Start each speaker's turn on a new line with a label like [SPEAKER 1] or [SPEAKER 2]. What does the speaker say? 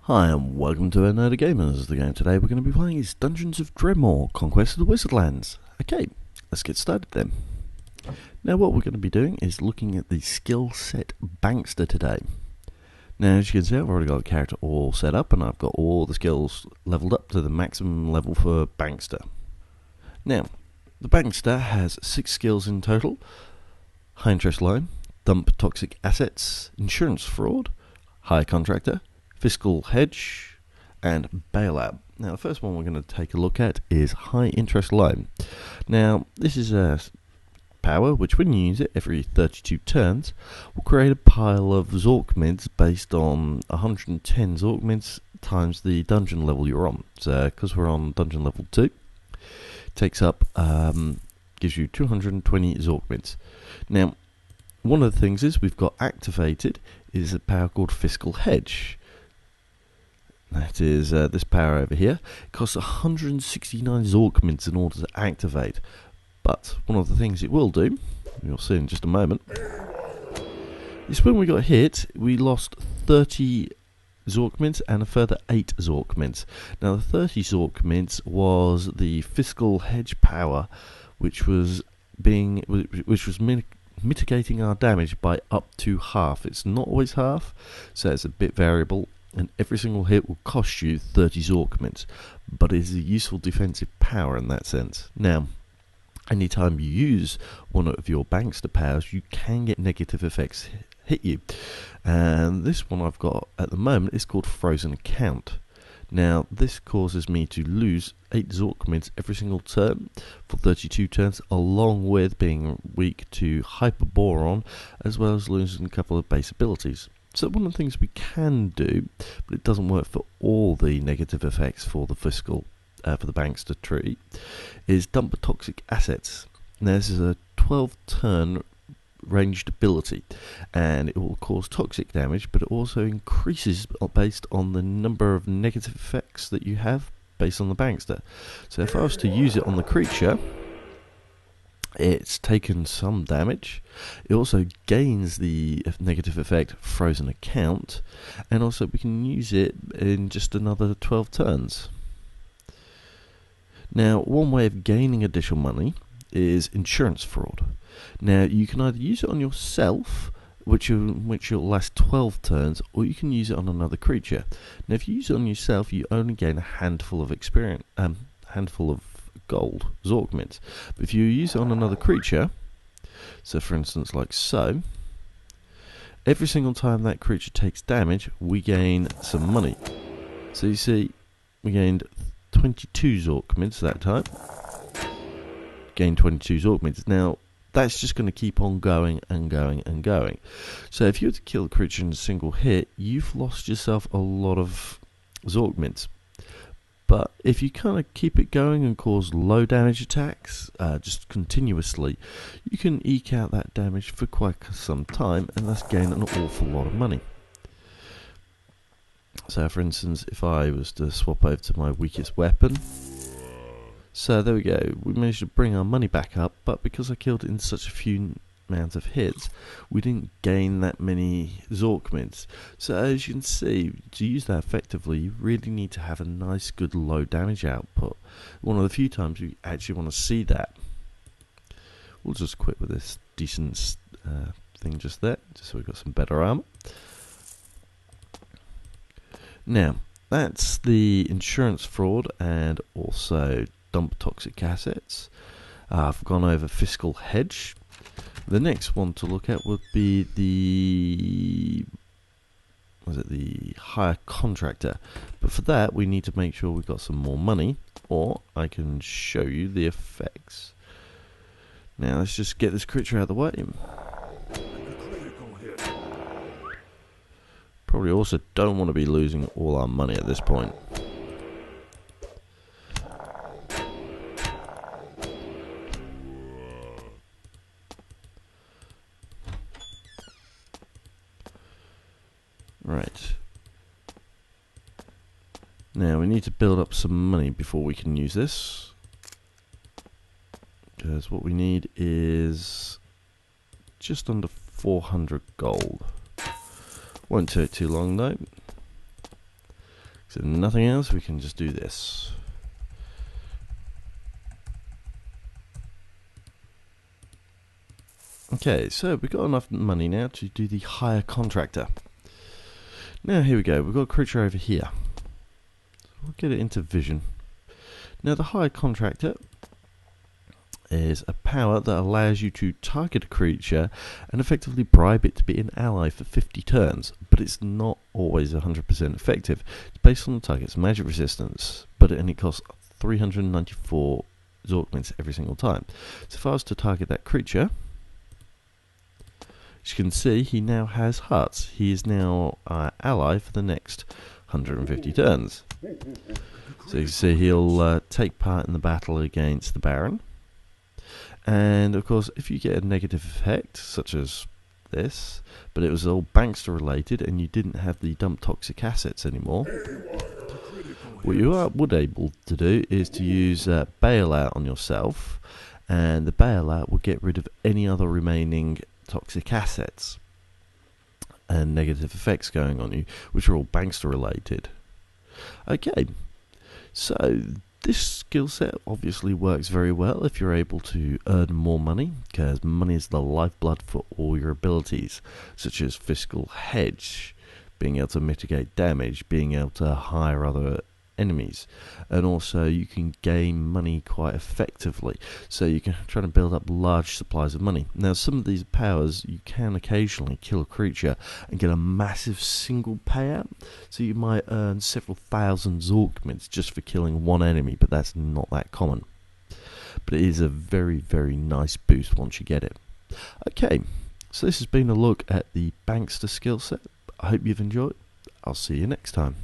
[SPEAKER 1] Hi and welcome to Nerdy Gamers. The game today we're going to be playing is Dungeons of Dredmor, Conquest of the Wizardlands. Okay, let's get started then. Now what we're going to be doing is looking at the skill set Bankster today. Now as you can see, I've already got the character all set up and I've got all the skills leveled up to the maximum level for Bankster. Now, the Bankster has 6 skills in total: high interest loan, dump toxic assets, insurance fraud, hire contractor, fiscal hedge, and bailout. Now the first one we're going to take a look at is high interest loan. Now this is a power which, when you use it every 32 turns, will create a pile of Zork mints based on 110 Zork mints times the dungeon level you're on. So because we're on dungeon level 2, takes up gives you 220 Zork mints. Now one of the things is we've got activated is a power called fiscal hedge. That is this power over here. It costs 169 Zork mints in order to activate. But one of the things it will do, you'll see in just a moment, is when we got hit, we lost 30 Zork mints and a further 8 Zork mints. Now the 30 Zork mints was the fiscal hedge power, which was mitigating our damage by up to half. It's not always half, so it's a bit variable. And every single hit will cost you 30 Zork mints, but it is a useful defensive power in that sense. Now, anytime you use one of your Bankster powers, you can get negative effects hit you. And this one I've got at the moment is called Frozen Account. Now, this causes me to lose 8 Zork mints every single turn for 32 turns, along with being weak to Hyperboron, as well as losing a couple of base abilities. So one of the things we can do, but it doesn't work for all the negative effects for the fiscal, for the Bankster tree, is dump toxic assets. Now this is a 12-turn ranged ability, and it will cause toxic damage, but it also increases based on the number of negative effects that you have based on the Bankster. So if I was to use it on the creature, it's taken some damage. It also gains the negative effect Frozen Account, and also we can use it in just another 12 turns. Now, one way of gaining additional money is insurance fraud. Now, you can either use it on yourself, which will last 12 turns, or you can use it on another creature. Now, if you use it on yourself, you only gain a handful of experience, handful of gold Zork mints. But if you use it on another creature, so for instance like so, every single time that creature takes damage, we gain some money. So you see, we gained 22 Zork mints that time. Gained 22 Zork mints. Now that's just going to keep on going and going and going. So if you were to kill a creature in a single hit, you've lost yourself a lot of Zork mints. But if you kind of keep it going and cause low damage attacks just continuously, you can eke out that damage for quite some time and thus gain an awful lot of money. So for instance, if I was to swap over to my weakest weapon, so there we go, we managed to bring our money back up, but because I killed it in such a few amount of hits, we didn't gain that many Zork mints. So as you can see, to use that effectively, you really need to have a nice good low damage output. One of the few times you actually want to see that. We'll just quit with this decent thing just there, just so we've got some better armor. Now that's the insurance fraud and also dump toxic assets. I've gone over fiscal hedge. The next one to look at would be the hire contractor, but for that we need to make sure we've got some more money, or I can show you the effects. Now let's just get this creature out of the way. Probably also don't want to be losing all our money at this point. Right. Now we need to build up some money before we can use this, because what we need is just under 400 gold. Won't take too long though. So if nothing else, we can just do this. Okay, so we've got enough money now to do the hire contractor. Now here we go, we've got a creature over here. So we'll get it into vision. Now the hire contractor is a power that allows you to target a creature and effectively bribe it to be an ally for 50 turns, but it's not always 100% effective. It's based on the target's magic resistance, but it costs 394 Zorkments every single time. So if I was to target that creature, as you can see, he now has hearts. He is now ally for the next 150 turns. So you can see he'll take part in the battle against the Baron. And of course, if you get a negative effect, such as this, but it was all Bankster related and you didn't have the dump toxic assets anymore, what you would able to do is to use bailout on yourself, and the bailout will get rid of any other remaining toxic assets and negative effects going on you, which are all Bankster related. Okay, so this skill set obviously works very well if you're able to earn more money, because money is the lifeblood for all your abilities, such as Fiscal Hedge, being able to mitigate damage, being able to hire other enemies, and also you can gain money quite effectively, so you can try to build up large supplies of money. Now some of these powers you can occasionally kill a creature and get a massive single payout, so you might earn several thousand Zorkments just for killing one enemy, but that's not that common. But it is a very, very nice boost once you get it. Okay, so this has been a look at the Bankster skill set. I hope you've enjoyed. I'll see you next time.